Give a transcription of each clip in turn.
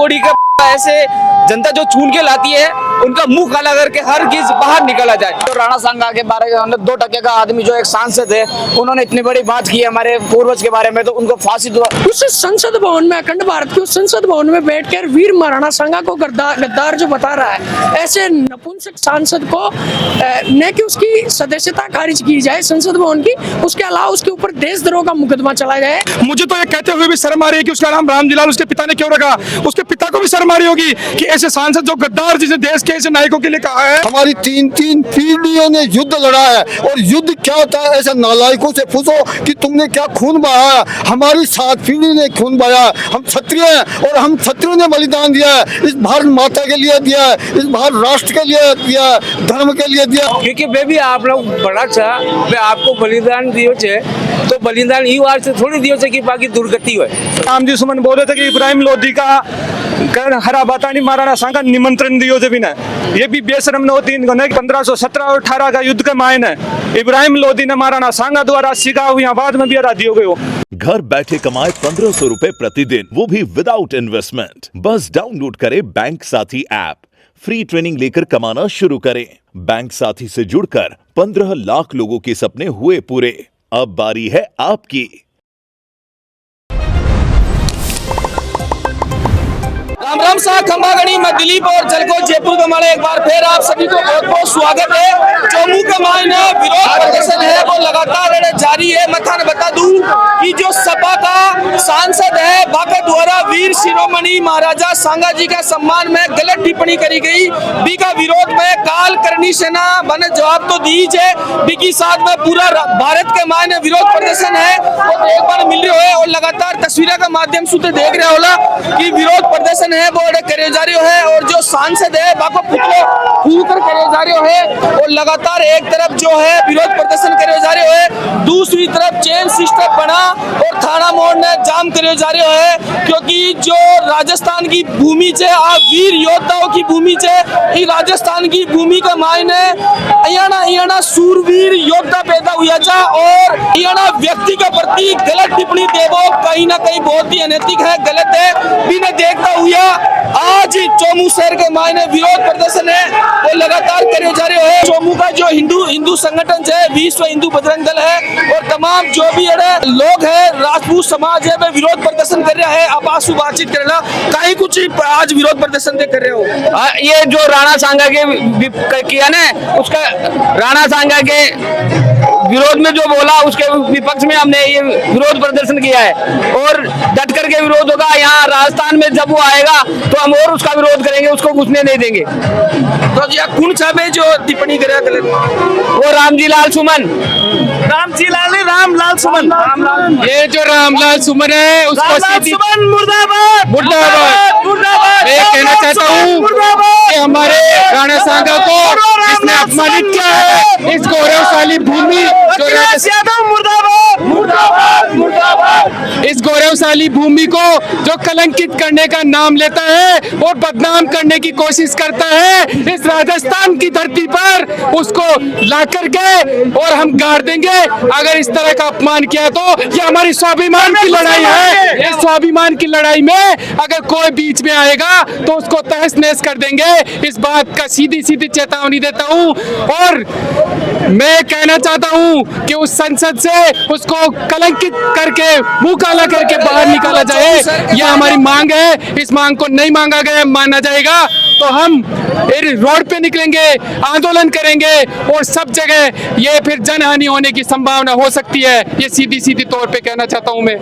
गोड़ी के ऐसे जनता जो चुन के लाती है उनका मुंह काला करके हर चीज बाहर निकाला जाए। तो राणा सांगा के बारे में 2% का आदमी जो एक सांसद है, उन्होंने इतनी बड़ी बात की हमारे पूर्वज के बारे में, तो उनको फांसी दो। उस संसद भवन में, अखंड भारत के उस संसद भवन में बैठकर वीर महाराणा सांगा को गद्दार जो बता रहा है, ऐसे नपुंसक सांसद को न कि उसकी सदस्यता खारिज की जाए संसद भवन की, उसके अलावा उसके ऊपर देशद्रोह का मुकदमा चलाया जाए। मुझे तो ये कहते हुए भी शर्म आ रही है कि उसका नाम रामजीलाल उसके पिता ने क्यों रखा। उसके पिता को भी शर्म आ रही होगी कि ऐसे सांसद जो गद्दार, जिसे देश के ऐसे नायकों के लिए कहा है। हमारी 3 पीढ़ियों ने युद्ध लड़ा है, और युद्ध क्या होता है, ऐसे नालायकों से पूछो कि तुमने क्या खून बहाया। हमारी 7 पीढ़ी ने खून बहाया। हम क्षत्रिय हैं और हम क्षत्रियों ने बलिदान दिया है, इस भारत माता के लिए दिया है, इस भारत राष्ट्र के लिए दिया है, धर्म के लिए दिया। क्योंकि बेबी आप लोग बड़ा सा आपको बलिदान दियो छे, तो बलिदान ई वार से थोड़ी दियो छे कि बाकी दुर्गति हो। रामजी सुमन बोल रहे थे कि इब्राहिम लोधी का हरा बतानी महाराणा सांगा निमंत्रण दियो थे बिना, ये भी बेशरम न होती। 1517 और 18 का युद्ध के मायने इब्राहिम लोधी ने महाराणा सांगा द्वारा सिखा हुई बाद में भी हरा दियो गयो। घर बैठे कमाए 1500 रुपए प्रतिदिन, वो भी विदाउट इन्वेस्टमेंट। बस डाउनलोड करें बैंक साथी ऐप, फ्री ट्रेनिंग लेकर कमाना शुरू करें। बैंक साथी से जुड़कर 15 लाख लोगों के सपने हुए पूरे। अब बारी है आपकी। राम राम सा खंबागणी, मैं दिलीप और जलको जयपुर का माले एक बार फिर आप सभी को बहुत बहुत स्वागत है। जम्मू के मायने विरोध प्रदर्शन है वो लगातार जारी है। मैं थाने बता दूं कि जो सपा का सांसद है बाके द्वारा वीर शिरोमणि महाराजा सांगा जी के सम्मान में गलत टिप्पणी करी गई, बी का विरोध में काल करनी सेना बने जवाब तो दीजिए। बी की साथ में पूरा भारत के मायने विरोध प्रदर्शन है वो एक बार मिल रहे हो, और लगातार तस्वीरों के माध्यम से देख रहे होला कि विरोध प्रदर्शन है वो करे जा रही है, और जो सांसद है बाको पुतलो फूल कर करे जा रही है, और लगातार एक तरफ जो है विरोध प्रदर्शन करे जा रही है, दूसरी तरफ चेन सिस्टम बना और थाना मोड़ ने जाम करे जा रही है। क्योंकि जो राजस्थान की भूमि से वीर योद्धाओं की भूमि से राजस्थान की भूमि के मायने अयाना सूरवीर योद्धा पैदा हुआ जा, और अयाना व्यक्ति के प्रति गलत टिप्पणी देवो कहीं ना कहीं बहुत ही अनैतिक है, गलत है। बिना देखता हुआ आज चोमू शहर के मायने विरोध प्रदर्शन है वो लगातार करे जा रहे हैं। चोमू का जो हिंदू संगठन है, विश्व हिंदू बजरंग दल है, और तमाम जो भी लोग है, राजपूत समाज है, वे विरोध प्रदर्शन कर रहे हैं। आप आंसू बातचीत कर रहा कहीं कुछ आज विरोध प्रदर्शन कर रहे हो। ये जो राणा सांगा के किया ना, उसका राणा सांगा के विरोध में जो बोला उसके विपक्ष में हमने ये विरोध प्रदर्शन किया है, और डट करके विरोध होगा। यहाँ राजस्थान में जब वो आएगा तो हम और उसका विरोध करेंगे, उसको घुसने नहीं देंगे। तो कौन सा में जो टिप्पणी करे गलत, वो रामजीलाल सुमन, रामलाल सुमन, ये जो रामलाल सुमन है उसको सुमन मुर्दाबाद मुर्दाबाद। मैं ये कहना चाहता हूँ कि हमारे राणा सांगा को इसने अपमानित किया है। इस गौरवशाली भूमि इस गौरवशाली भूमि को जो कलंकित करने का नाम लेता है और बदनाम करने की कोशिश करता है, इस राजस्थान की धरती पर उसको ला करके और हम गाड़ देंगे। अगर इस तरह का अपमान किया तो ये हमारी स्वाभिमान की लड़ाई है। इस स्वाभिमान की लड़ाई में अगर कोई बीच में आएगा तो उसको तहस नहस कर देंगे। इस बात का सीधी सीधी चेतावनी देता हूँ, और मैं कहना चाहता हूँ कि उस संसद से उसको कलंकित करके मुंह काला करके बाहर निकाला जाए। यह हमारी मांग है। इस मांग को नहीं मांगा गया माना जाएगा तो हम रोड पे निकलेंगे, आंदोलन करेंगे, और सब जगह ये फिर जनहानि होने की संभावना हो सकती है। ये सीधी सीधी तौर पे कहना चाहता हूँ मैं।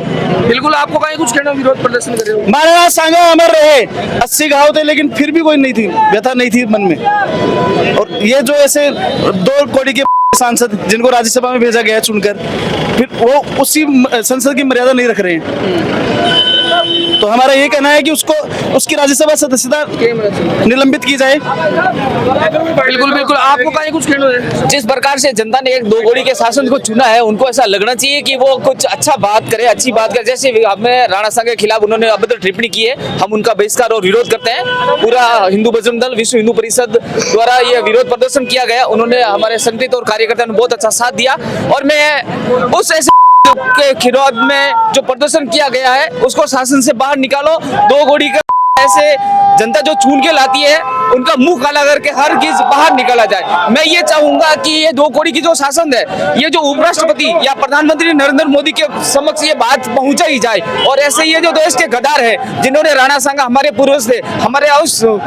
बिल्कुल आपको कहीं कुछ कहना, विरोध प्रदर्शन कर रहे हो। महाराणा सांगा अमर रहे, 80 घाव थे लेकिन फिर भी कोई नहीं थी, व्यथा नहीं थी मन में। और ये जो ऐसे 2 कोड़ी के सांसद जिनको राज्यसभा में भेजा गया चुनकर, फिर वो उसी संसद की मर्यादा नहीं रख रहे हैं। तो हमारा ये कहना है कि उसको उसकी राज्यसभा सदस्यता निलंबित की जाए। बिल्कुल बिल्कुल आपको कहीं कुछ कहना है। जिस प्रकार से जनता ने एक 2 गोड़ी के शासन को चुना है, उनको ऐसा लगना चाहिए कि वो कुछ अच्छा बात करे, अच्छी बात करे। जैसे हमें राणा सांगा के खिलाफ उन्होंने अभद्र टिप्पणी की है, हम उनका बहिष्कार और विरोध करते हैं। पूरा हिंदू बजरंग दल, विश्व हिंदू परिषद द्वारा ये विरोध प्रदर्शन किया गया, उन्होंने हमारे संगठित और कार्यकर्ताओं ने बहुत अच्छा साथ दिया, और मैं उस ऐसे के खिलाफ में जो प्रदर्शन किया गया है उसको शासन से बाहर निकालो। 2 गोड़ी का ऐसे जनता जो चुन के लाती है उनका मुंह काला करके हर चीज बाहर निकाला जाए। मैं ये चाहूंगा कि ये 2 कौड़ी की जो शासन है, ये जो उपराष्ट्रपति या प्रधानमंत्री नरेंद्र मोदी के समक्ष ये बात पहुंचाई जाए, और ऐसे ये जो देश के गद्दार है जिन्होंने राणा सांगा हमारे पूर्वज थे, हमारे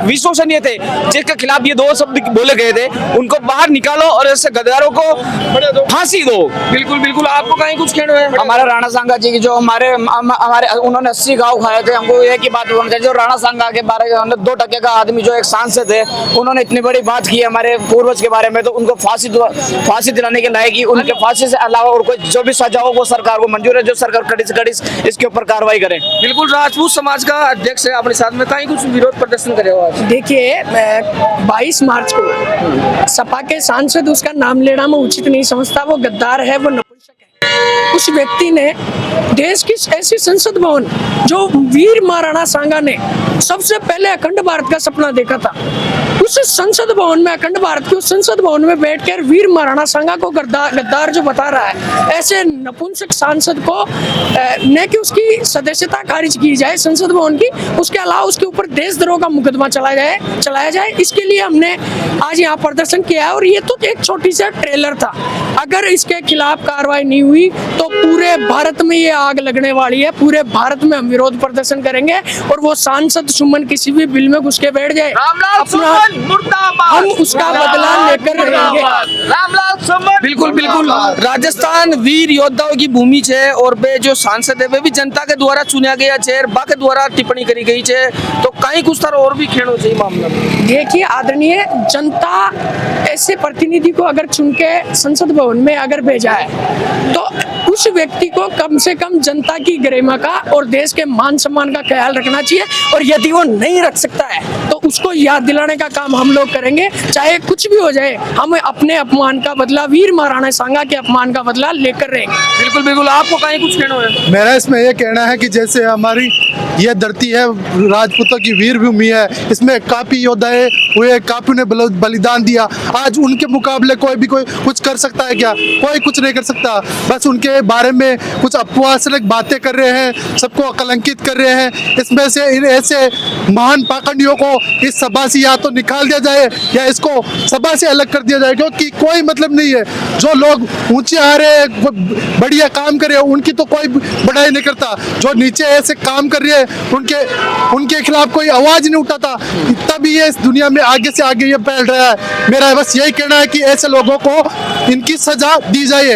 विश्वसनीय थे, जिसके खिलाफ ये 2 शब्द बोले गए थे, उनको बाहर निकालो और ऐसे गद्दारों को फांसी दो। बिल्कुल बिल्कुल, आपको कहीं कुछ कहना है? हमारे राणा सांगा जी की जो हमारे उन्होंने 80 गाँव खाए थे, हमको एक ही बात बोलना चाहिए, जो राणा सांगा के बारे में 2% का आदमी जो एक सांसद है, उन्होंने इतनी बड़ी बात की हमारे पूर्वज के बारे में, तो उनको फांसी दिलाने के लायक ही, उनके फांसी से अलावा और कोई जो भी सजा हो वो सरकार को मंजूर है, जो सरकार कड़ी से कड़ी इसके ऊपर कार्रवाई करे। बिल्कुल, राजपूत समाज का अध्यक्ष है अपने साथ में, कहीं कुछ विरोध प्रदर्शन करे हो आज? देखिए, 22 मार्च को सपा के सांसद, उसका नाम लेना मैं उचित नहीं समझता, वो गद्दार है, वो नपुंसक है। उस व्यक्ति ने देश की ऐसी संसद भवन जो वीर महाराणा सांगा ने सबसे पहले अखंड भारत का सपना देखा था, उस संसद भवन में, अखंड भारत के उस संसद भवन में बैठकर वीर महाराणा सांगा को गद्दार जो बता रहा है, ऐसे नपुंसक सांसद को न कि उसकी सदस्यता खारिज की जाए संसद भवन की, उसके अलावा उसके ऊपर देशद्रोह का मुकदमा चलाया जाए। इसके लिए हमने आज यहाँ प्रदर्शन किया है, और ये तो एक छोटी सा ट्रेलर था। अगर इसके खिलाफ कार्रवाई नहीं हुई तो पूरे भारत में ये आग लगने वाली है। पूरे भारत में हम विरोध प्रदर्शन करेंगे, और वो सांसद सुमन किसी भी बिल में घुस के बैठ जाए, अपना हम उसका बदला लेकर रहेंगे। बिल्कुल बिल्कुल, राजस्थान वीर योद्धाओं की भूमि है, और वे जो सांसद है वे भी जनता के द्वारा चुना गया है, बा के द्वारा टिप्पणी करी गई है, तो कहीं कुछ तरह और भी खेड़ो चाहिए मामला। देखिए आदरणीय, जनता ऐसे प्रतिनिधि को अगर चुन के संसद भवन में अगर भेजा है, तो उस व्यक्ति को कम से कम जनता की गरिमा का और देश के मान सम्मान का ख्याल रखना चाहिए, और यदि वो नहीं रख सकता है तो उसको याद दिलाने का काम हम लोग करेंगे, चाहे कुछ भी हो जाए। हम अपने अपमान का बदला, वीर महाराणा सांगा के अपमान का बदला लेकर रहेंगे। बिल्कुल बिल्कुल, आपको कहीं कुछ कहना है? मेरा इसमें ये कहना है कि जैसे हमारी ये धरती है, राजपूतों की वीर भूमि है, इसमें काफी योद्धाएं हुए, काफी ने बलिदान दिया। आज उनके मुकाबले कोई कुछ कर सकता है क्या? कोई कुछ नहीं कर सकता। बस उनके बारे में कुछ अपवादजनक बातें कर रहे हैं, सबको कलंकित कर रहे हैं। इसमें से ऐसे महान पाखंडियों को इस सभा से या तो निकाल दिया जाए या इसको सभा से अलग कर दिया जाए, क्योंकि कोई मतलब नहीं है। जो लोग ऊंचे आ रहे हैं, बढ़िया काम कर रहे हैं, उनकी तो कोई बढ़ाई नहीं करता। जो नीचे ऐसे काम कर रहे हैं उनके खिलाफ कोई आवाज नहीं उठाता, तभी ये इस दुनिया में आगे से आगे ये फैल रहा है। मेरा बस यही कहना है कि ऐसे लोगों को इनकी सजा दी जाए।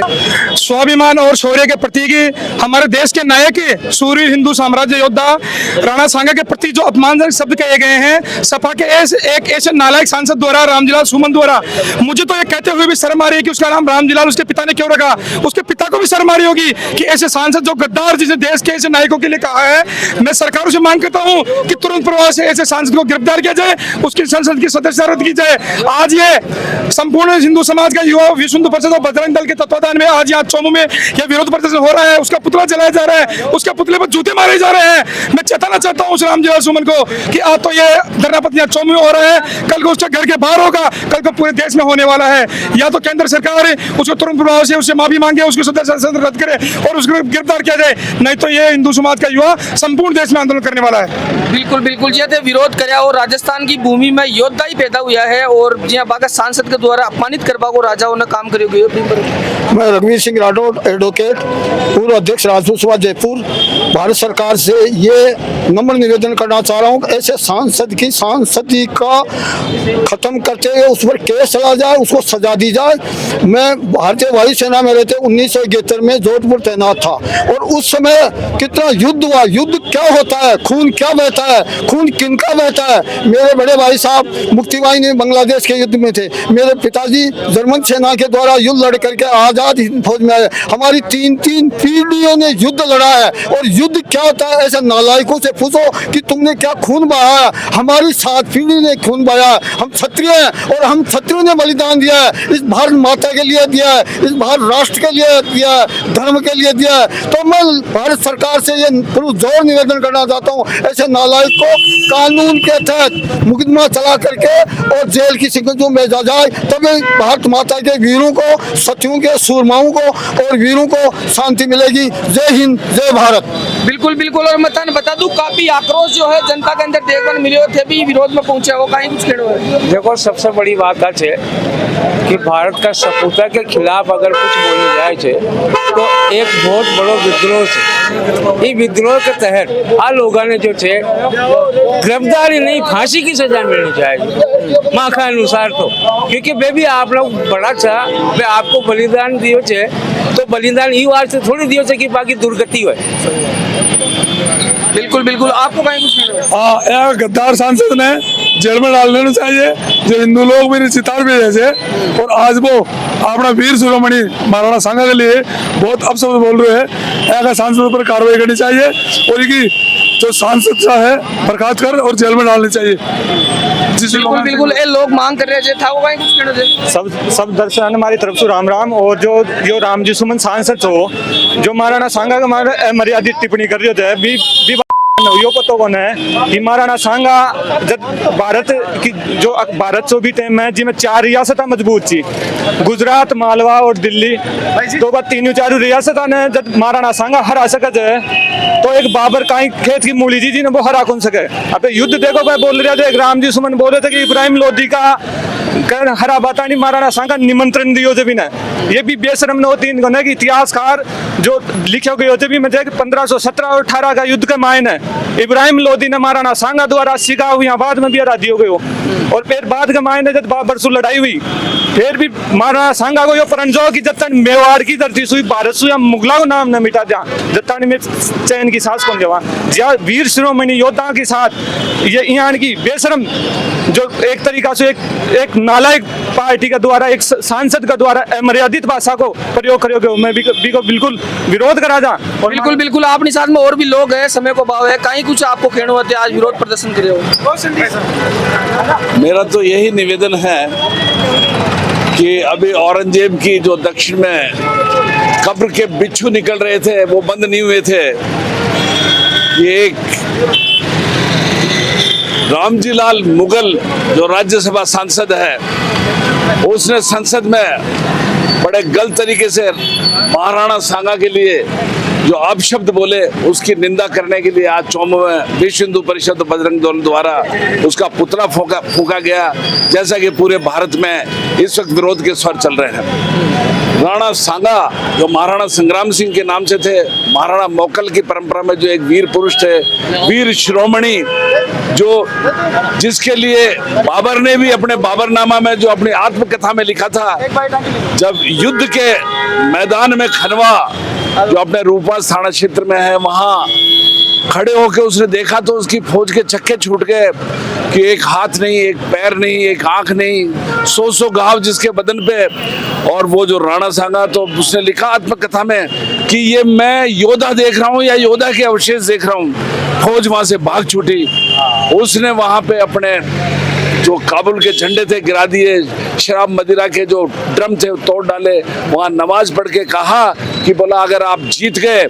स्वाभिमान और शौर्य के प्रतीक हमारे देश के नायक सूर्य हिंदू साम्राज्य योद्धा राणा सांगा के प्रति जो अपमानजनक शब्द कहे गए हैं सपा के एक ऐसे नालायक सांसद द्वारा, रामजीलाल सुमन द्वारा, मुझे तो ये कहते हुए भी शर्म आ रही है कि उसका नाम रामजीलाल उसके पिता ने क्यों रखा। उसके पिता को भी शर्म आ रही होगी कि ऐसे सांसद जो गद्दार जिसे देश के ऐसे नायकों के लिए कहा है। मैं सरकारों से मांग करता हूं कि तुरंत प्रभाव से ऐसे सांसद को गिरफ्तार किया जाए, उसकी संसद की सदस्यता रद्द की जाए। आज ये संपूर्ण हिंदू समाज का युवा विश्व हिंदू परिषद और बजरंग दल के तत्वाधान में आज यहाँ चौमू में यह विरोध प्रदर्शन हो रहा है। उसका पुतला जलाया जा रहा है, उसके पुतले पर जूते मारे जा रहे हैं। मैं चेताना चाहता हूँ उस रामजीलाल सुमन को कि आज तो ये धरना प्रदर्शन चौमू में हो रहा है, कल को उसके घर के बाहर होगा, कल को पूरे देश में होने वाला है। या तो केंद्र सरकार उसको तुरंत प्रभाव से उससे माफी मांगे, उसकी सदस्यता रद्द करे और उसको गिरफ्तार किया जाए, नहीं तो ये हिंदू समाज का युवा संपूर्ण देश में आंदोलन करने वाला है। बिल्कुल बिल्कुल, जी विरोध करे और राजस्थान की भूमि में योद्धा ही पैदा हुआ है, और जी बागा सांसद के द्वारा अपमानित करवा को राजाओं ने काम करे हुए। मैं रघुवीर सिंह राठौड़, एडवोकेट, पूर्व अध्यक्ष राजपूत सभा जयपुर, भारत सरकार से ये नम्र निवेदन करना चाह रहा हूँ कि ऐसे सांसद की सांसदी का खत्म करते हुए उस पर केस चला जाए, उसको सजा दी जाए। मैं भारतीय वायुसेना में रहते 1971 में जोधपुर तैनात था, और उस समय कितना युद्ध हुआ। युद्ध क्या होता है, खून क्या बहता है, खून किनका बहता है। मेरे बड़े भाई साहब मुक्ति वाहिनी बांग्लादेश के युद्ध में थे, मेरे पिताजी जर्मन सेना के द्वारा युद्ध लड़ करके आजाद हिंद फौज में आए। हमारी 3 पीढ़ियों ने युद्ध लड़ा है, और युद्ध क्या होता है ऐसे नालायकों से पूछो कि तुमने क्या खून बहाया। हमारी 7 पीढ़ी ने खून बहाया। हम क्षत्रिय हैं, और हम क्षत्रियों ने बलिदान दिया है, इस भारत माता के लिए दिया है, इस भारत राष्ट्र के लिए दिया है, धर्म के लिए दिया है। तो मैं भारत सरकार से ये जोर निवेदन करना चाहता हूँ, ऐसे नालायक को कानून के तहत मुकदमा चला करके और जेल की सिकंजों में जा जाए, तभी भारत माता के वीरों को, सतियों के सूरमाओं को और वीरों को शांति मिलेगी। जय हिंद, जय भारत। बिल्कुल। बिल्कुल बिल्कुल। और मतन बता दूं काफी आक्रोश जो है जनता के अंदर देखने मिले थे भी विरोध में पहुंचे हो कहीं कुछ कहना है। देखो सबसे बड़ी बात है कि भारत का सपूता के खिलाफ अगर कुछ बोले जाए छे तो एक बहुत बड़ो विद्रोह है। ये विद्रोह के तहत आ लोगों ने जो छे गिरफ्तारी नहीं फांसी की सजा मिलनी चाहिए माँ के अनुसार तो, क्योंकि बेबी आप लोग बड़ा था वे आपको बलिदान दियो छे तो बलिदान ये वार से थोड़ी दियो छे कि बाकी दुर्गति हो। बिल्कुल बिल्कुल। आपको कहीं कुछ कहना है? हाँ, गद्दार सांसद ने जेल में डाल देना चाहिए जो हिंदू लोग मेरे सितार पे जैसे, और आज वो अपना वीर शिरोमणि महाराणा सांगा के लिए बहुत अपशब्द बोल रहे हैं। ऐसा सांसद पर कार्रवाई करनी चाहिए और इनकी जो सांसद सा है बर्खास्त कर और जेल में डालनी चाहिए। बिल्कुल बिल्कुल। ये लोग मांग कर रहे था वो कहीं कुछ कहना है? सब दर्शक हमारी तरफ से राम राम। और जो राम जी सुमन सांसद हो जो महाराणा सांगा का मर्यादित टिप्पणी कर रहे थे यो पतो कौन है कि महाराणा सांगा जब भारत की जो भारत सो भी टाइम है जिसमें 4 रियासत मजबूत थी, गुजरात मालवा और दिल्ली, तो वह 3-4 रियासत ने जब महाराणा सांगा हरा सकते है तो एक बाबर काई खेत की मूली जी ने वो हरा कौन सके। अब युद्ध देखो भाई बोल रहे थे, एक राम जी सुमन बोल रहे थे कि इब्राहिम लोधी का हरा बाता नहीं महाराणा सांगा निमंत्रण दियो जब ना ये भी बेशरम न होती इनको कि इतिहासकार जो लिखे गए होते भी मैं 1517 और 18 का युद्ध का मायने इब्राहिम लोधी ने महाराणा सांगा द्वारा सिखा हुई बाद में भी हरा दियो गयो। और फिर बाद के मायने जब बाबर से लड़ाई हुई फिर भी महाराणा सांगा को यो परंजो की जब तक मेवाड़ की धरती सुई भारत सुई मुगला को नाम न मिटा जा जब तक में चैन की सांस कौन जवा ज्या वीर शिरोमणि योद्धा के साथ ये यहाँ की बेशरम जो एक तरीका से एक नालायक पार्टी का द्वारा एक सांसद का द्वारा मर्यादित भाषा को प्रयोग करोगे मैं भी बिल्कुल विरोध करा जा। बिल्कुल बिल्कुल। आपने साथ में और भी लोग हैं, समय को भाव है, कहीं कुछ आपको कहना होते आज विरोध प्रदर्शन करे हो? मेरा तो यही निवेदन है कि अभी औरंगजेब की जो दक्षिण में कब्र के बिच्छू निकल रहे थे वो बंद नहीं हुए थे। ये एक रामजी लाल मुगल जो राज्यसभा सांसद है उसने संसद में बड़े गलत तरीके से महाराणा सांगा के लिए जो अपशब्द बोले उसकी निंदा करने के लिए आज चौम में विश्व हिंदू परिषद बजरंग दल द्वारा उसका पुतला फूका गया। जैसा कि पूरे भारत में इस वक्त विरोध के स्वर चल रहे हैं। राणा सांगा जो महाराणा संग्राम सिंह के नाम से थे, महाराणा मोकल की परंपरा में जो एक वीर पुरुष थे, वीर शिरोमणि जो जिसके लिए बाबर ने भी अपने बाबरनामा में जो अपनी आत्मकथा में लिखा था, जब युद्ध के मैदान में खनवा जो अपने रूपवास थाना क्षेत्र में है वहां खड़े होकर उसने देखा तो उसकी फौज के चक्के छूट गए कि एक हाथ नहीं, एक पैर नहीं, एक आंख नहीं, 100 घाव जिसके बदन पे। और वो जो राणा सांगा तो उसने लिखा आत्मकथा में कि ये मैं योद्धा देख रहा हूँ या योद्धा के अवशेष देख रहा हूँ। फौज वहां से भाग छूटी, उसने वहां पे अपने जो काबुल के झंडे थे गिरा दिए, शराब मदिरा के जो ड्रम थे तोड़ डाले, वहां नमाज पढ़ के कहा कि बोला अगर आप जीत गए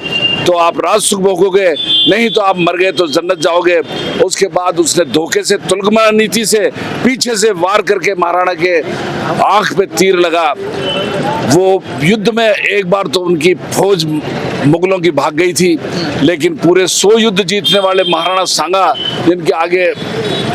तो आप राज सुख भोगोगे, नहीं तो आप मर गए तो जन्नत जाओगे। उसके बाद उसने धोखे से तुलगमा नीति से पीछे से वार करके महाराणा के आंख पे तीर लगा। वो युद्ध में एक बार तो उनकी फौज मुगलों की भाग गई थी, लेकिन पूरे 100 युद्ध जीतने वाले महाराणा सांगा जिनके आगे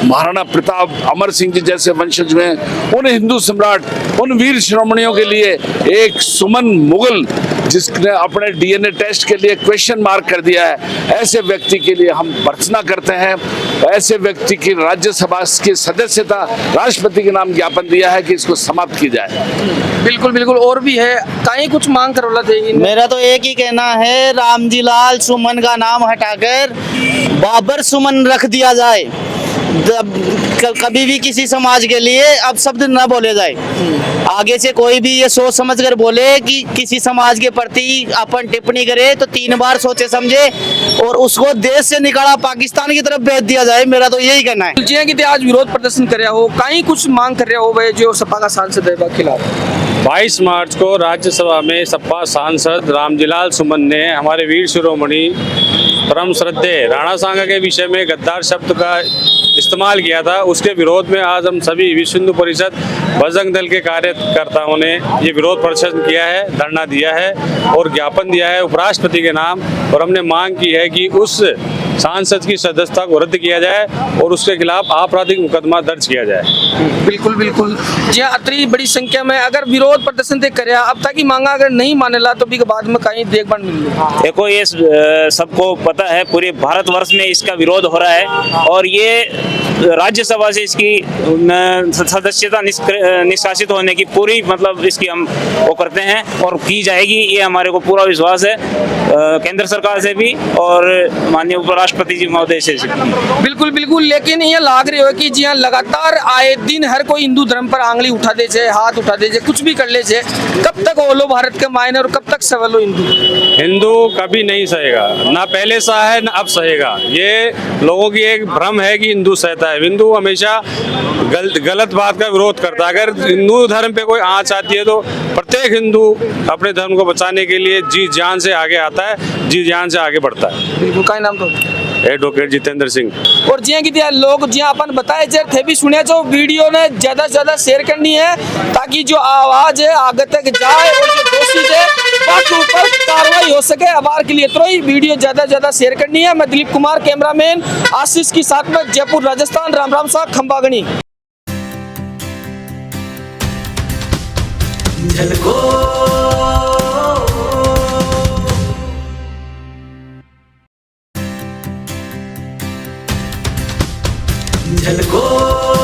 महाराणा प्रताप, अमर सिंह जी जैसे वंशज में, उन हिंदू सम्राट, उन वीर शिरोमणियों के लिए एक सुमन मुगल जिसने अपने डीएनए टेस्ट के लिए क्वेश्चन मार्क कर दिया है, ऐसे व्यक्ति के लिए हम भर्त्सना करते हैं। ऐसे व्यक्ति की राज्यसभा की सदस्यता राष्ट्रपति के नाम ज्ञापन दिया है कि इसको समाप्त की जाए। बिल्कुल बिल्कुल। और भी है, कहीं कुछ मांग करोला थे? मेरा तो एक ही कहना है, रामजी लाल सुमन का नाम हटाकर बाबर सुमन रख दिया जाए। कभी भी किसी समाज के लिए अब शब्द न बोले जाए। आगे से कोई भी ये सोच समझ कर बोले कि किसी समाज के प्रति अपन टिप्पणी करे तो 3 बार सोचे समझे और उसको देश से निकाला पाकिस्तान की तरफ भेज दिया जाए। मेरा तो यही कहना है। जी कि आज विरोध प्रदर्शन कर रहे हो, कहीं कुछ मांग कर रहे हो भाई जो सपा का सांसद है खिलाफ? 22 मार्च को राज्यसभा में सपा सांसद रामजी लाल सुमन ने हमारे वीर शिरोमणि परम श्रद्धेय राणा सांगा के विषय में गद्दार शब्द का इस्तेमाल किया था, उसके विरोध में आज हम सभी विश्व हिंदू परिषद बजरंग दल के कार्यकर्ताओं ने ये विरोध प्रदर्शन किया है, धरना दिया है और ज्ञापन दिया है उपराष्ट्रपति के नाम। और हमने मांग की है कि उस सांसद की सदस्यता को रद्द किया जाए और उसके खिलाफ आपराधिक मुकदमा दर्ज किया जाए। बिल्कुल बिल्कुल जी हाँ, अतरी बड़ी संख्या में अगर विरोध प्रदर्शन ते करे अब तक की मांगा अगर नहीं मानेला तो भी बाद में कहीं देखभाल मिल रही। देखो ये सबको पता है, पूरे भारतवर्ष में इसका विरोध हो रहा है और ये राज्यसभा से इसकी सदस्यता निष्कासित होने की पूरी मतलब इसकी हम वो करते हैं और की जाएगी, ये हमारे को पूरा विश्वास है केंद्र सरकार से भी और माननीय उपराष्ट्रपति जी महोदय से भी। बिल्कुल बिल्कुल, लेकिन ये लाग रही हो कि जी हाँ लगातार आए दिन हर कोई हिंदू धर्म पर आंगली उठा दे छे, हाथ उठा दे छे, कुछ भी कर ले छे। कब तक ओलो भारत के मायने और कब तक सवलो हिंदू कभी नहीं सहेगा, ना पहले सहा है ना अब सहेगा। ये लोगों की एक भ्रम है कि हिंदू सहता है। हिंदू हमेशा गलत बात का विरोध करता है। अगर हिंदू धर्म पे कोई आंच आती है तो प्रत्येक हिंदू अपने धर्म को बचाने के लिए जी जान से आगे आता है, जी जान से आगे बढ़ता है। बिल्कुल, का नाम तो एडवोकेट जितेंद्र सिंह। और जिया कि लोग जिया अपन बताए जे थे भी सुने जो वीडियो ने ज्यादा से ज्यादा शेयर करनी है ताकि जो आवाज है आगे तक जाए और जो दोषी है बाकी ऊपर कार्रवाई हो सके। आभार के लिए तो ही वीडियो ज्यादा से ज्यादा शेयर करनी है। मैं दिलीप कुमार, कैमरामैन आशीष के साथ में, जयपुर राजस्थान। राम राम सा खंबागणी। झलको